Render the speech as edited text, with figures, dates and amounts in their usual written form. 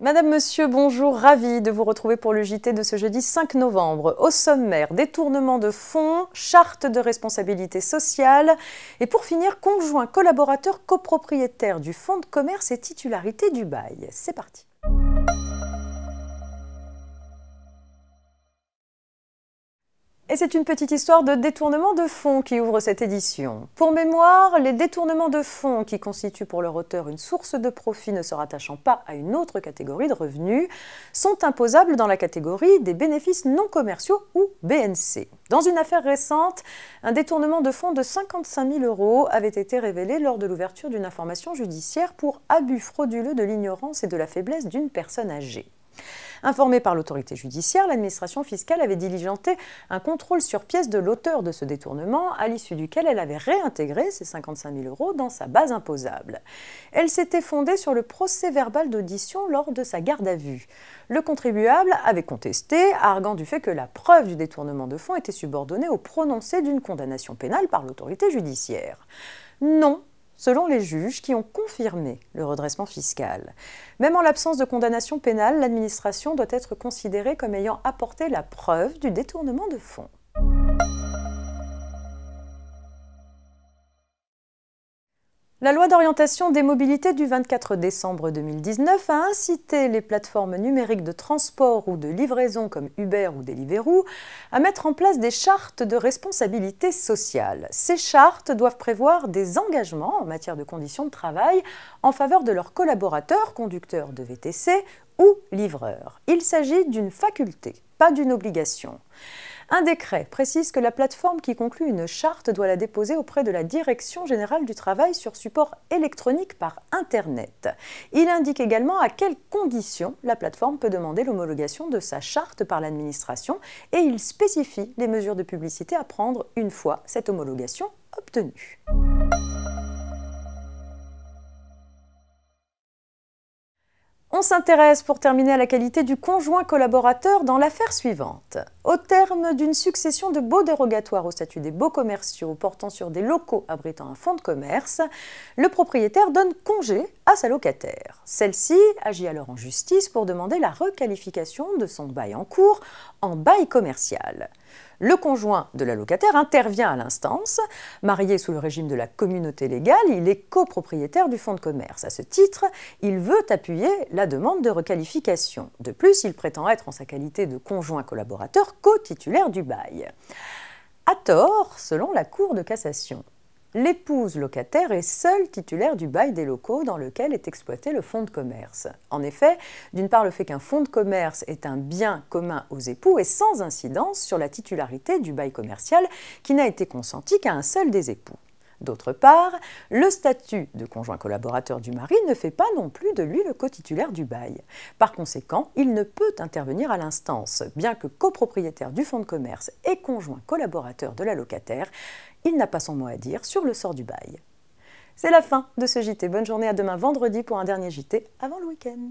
Madame, Monsieur, bonjour, ravi de vous retrouver pour le JT de ce jeudi 5 novembre. Au sommaire, détournement de fonds, charte de responsabilité sociale et pour finir, conjoint collaborateur copropriétaire du fonds de commerce et titularité du bail. C'est parti. Et c'est une petite histoire de détournement de fonds qui ouvre cette édition. Pour mémoire, les détournements de fonds qui constituent pour leur auteur une source de profit ne se rattachant pas à une autre catégorie de revenus sont imposables dans la catégorie des bénéfices non commerciaux ou BNC. Dans une affaire récente, un détournement de fonds de 55 000 € avait été révélé lors de l'ouverture d'une information judiciaire pour abus frauduleux de l'ignorance et de la faiblesse d'une personne âgée. Informée par l'autorité judiciaire, l'administration fiscale avait diligenté un contrôle sur pièce de l'auteur de ce détournement, à l'issue duquel elle avait réintégré ces 55 000 € dans sa base imposable. Elle s'était fondée sur le procès-verbal d'audition lors de sa garde à vue. Le contribuable avait contesté, arguant du fait que la preuve du détournement de fonds était subordonnée au prononcé d'une condamnation pénale par l'autorité judiciaire. Non, selon les juges qui ont confirmé le redressement fiscal. Même en l'absence de condamnation pénale, l'administration doit être considérée comme ayant apporté la preuve du détournement de fonds. La loi d'orientation des mobilités du 24 décembre 2019 a incité les plateformes numériques de transport ou de livraison comme Uber ou Deliveroo à mettre en place des chartes de responsabilité sociale. Ces chartes doivent prévoir des engagements en matière de conditions de travail en faveur de leurs collaborateurs, conducteurs de VTC ou livreurs. Il s'agit d'une faculté, pas d'une obligation. Un décret précise que la plateforme qui conclut une charte doit la déposer auprès de la Direction générale du travail sur support électronique par Internet. Il indique également à quelles conditions la plateforme peut demander l'homologation de sa charte par l'administration et il spécifie les mesures de publicité à prendre une fois cette homologation obtenue. On s'intéresse pour terminer à la qualité du conjoint collaborateur dans l'affaire suivante. Au terme d'une succession de baux dérogatoires au statut des baux commerciaux portant sur des locaux abritant un fonds de commerce, le propriétaire donne congé à sa locataire. Celle-ci agit alors en justice pour demander la requalification de son bail en cours en bail commercial. Le conjoint de la locataire intervient à l'instance. Marié sous le régime de la communauté légale, il est copropriétaire du fonds de commerce. À ce titre, il veut appuyer la demande de requalification. De plus, il prétend être, en sa qualité de conjoint collaborateur, co-titulaire du bail. À tort, selon la Cour de cassation. L'épouse locataire est seule titulaire du bail des locaux dans lequel est exploité le fonds de commerce. En effet, d'une part, le fait qu'un fonds de commerce est un bien commun aux époux est sans incidence sur la titularité du bail commercial qui n'a été consenti qu'à un seul des époux. D'autre part, le statut de conjoint collaborateur du mari ne fait pas non plus de lui le cotitulaire du bail. Par conséquent, il ne peut intervenir à l'instance. Bien que copropriétaire du fonds de commerce et conjoint collaborateur de la locataire, il n'a pas son mot à dire sur le sort du bail. C'est la fin de ce JT. Bonne journée, à demain vendredi pour un dernier JT avant le week-end.